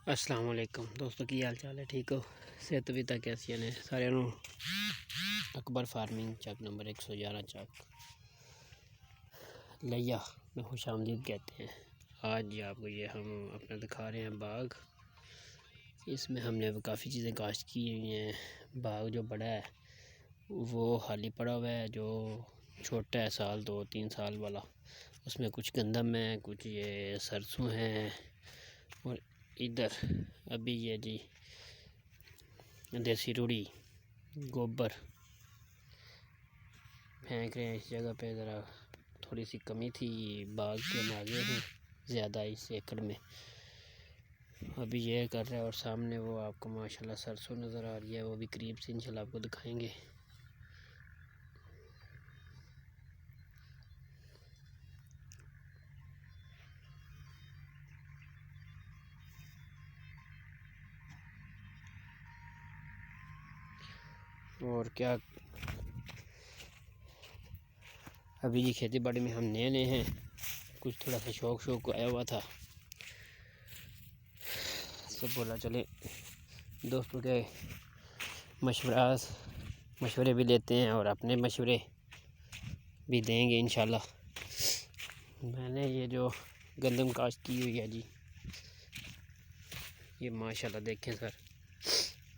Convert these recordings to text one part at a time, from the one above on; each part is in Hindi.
अस्सलाम वालेकुम दोस्तों की हाल चाल है। ठीक हो? सेहत भी तक कैसी ने सारे अकबर फार्मिंग चक नंबर 111 चक लिया में खुश आमदीद कहते हैं। आज आपको ये हम अपना दिखा रहे हैं बाग। इसमें हमने काफ़ी चीज़ें काश्त की हुई हैं। बाग जो बड़ा है वो खाली पड़ा हुआ है, जो छोटा है 2-3 साल वाला उसमें कुछ गंदम है, कुछ ये सरसों हैं और इधर अभी ये जी देसी रूढ़ी गोबर फेंक रहे हैं। इस जगह पे ज़रा थोड़ी सी कमी थी, बाग के हम आगे हैं ज़्यादा इस एकड़ में, अभी ये कर रहा है। और सामने वो आपको माशाल्लाह सरसों नज़र आ रही है, वो भी करीब से इंशाल्लाह आपको दिखाएंगे। और क्या अभी जी खेती बाड़ी में हम नए नए हैं, कुछ थोड़ा सा शौक आया हुआ था, तो बोला चले दोस्तों के मशवरे भी लेते हैं और अपने मशवरे भी देंगे इंशाल्लाह। मैंने ये जो गंदम काश्त की हुई है जी, ये माशाल्लाह देखें सर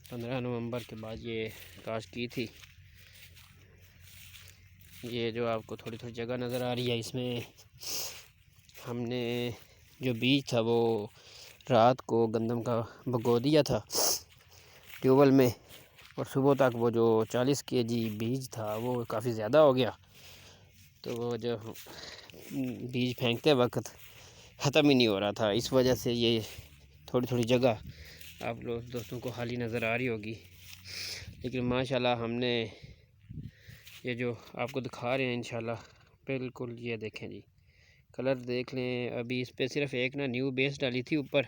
15 नवंबर के बाद ये काश्त की थी। ये जो आपको थोड़ी थोड़ी जगह नज़र आ रही है, इसमें हमने जो बीज था वो रात को गंदम का भगो दिया था ट्यूबवेल में, और सुबह तक वो जो 40 केजी बीज था वो काफ़ी ज़्यादा हो गया, तो वो जो बीज फेंकते वक्त ख़त्म ही नहीं हो रहा था। इस वजह से ये थोड़ी थोड़ी जगह आप लोग दोस्तों को खाली नज़र आ रही होगी, लेकिन माशाल्लाह हमने ये जो आपको दिखा रहे हैं इंशाल्लाह बिल्कुल ये देखें जी, कलर देख लें। अभी इस पर सिर्फ एक ना न्यू बेस डाली थी ऊपर,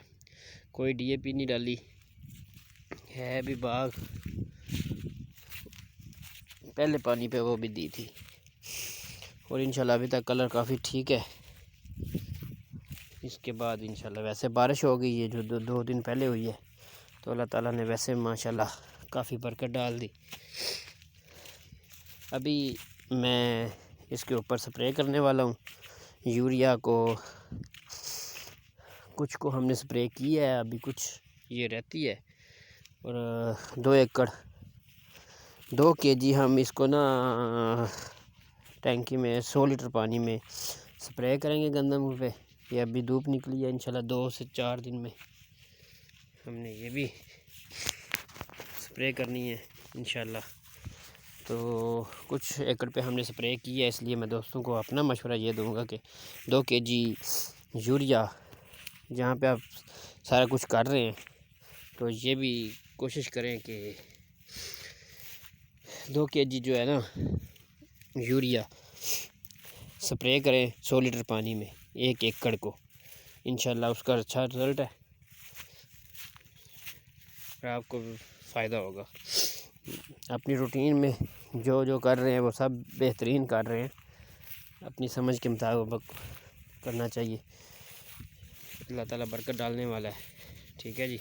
कोई डीएपी नहीं डाली है। अभी बाग पहले पानी पे वो भी दी थी, और इंशाल्लाह अभी तक कलर काफ़ी ठीक है। इसके बाद इंशाल्लाह वैसे बारिश हो गई है जो दो दिन पहले हुई है, तो अल्लाह ताला ने वैसे माशाल्लाह काफ़ी बरकत डाल दी। अभी मैं इसके ऊपर स्प्रे करने वाला हूँ यूरिया को, कुछ को हमने स्प्रे किया है, अभी कुछ ये रहती है। और 2 एकड़ 2 केजी हम इसको ना टैंकी में 100 लीटर पानी में स्प्रे करेंगे गंदम पे। ये अभी धूप निकली है, इंशाल्लाह 2 से 4 दिन में हमने ये भी स्प्रे करनी है इंशाल्लाह। तो कुछ एकड़ पे हमने स्प्रे किया है, इसलिए मैं दोस्तों को अपना मशवरा ये दूंगा कि 2 केजी यूरिया जहाँ पे आप सारा कुछ कर रहे हैं, तो ये भी कोशिश करें कि 2 केजी जो है ना यूरिया स्प्रे करें 100 लीटर पानी में 1 एकड़ को, इंशाल्लाह उसका अच्छा रिज़ल्ट है और आपको फ़ायदा होगा। अपनी रूटीन में जो जो कर रहे हैं वो सब बेहतरीन कर रहे हैं, अपनी समझ के मुताबिक करना चाहिए। अल्लाह ताला बरकत डालने वाला है, ठीक है जी।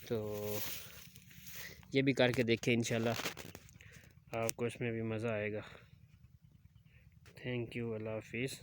तो ये भी करके देखें, इंशाल्लाह आपको इसमें भी मज़ा आएगा। थैंक यू, अल्लाह हाफिज़।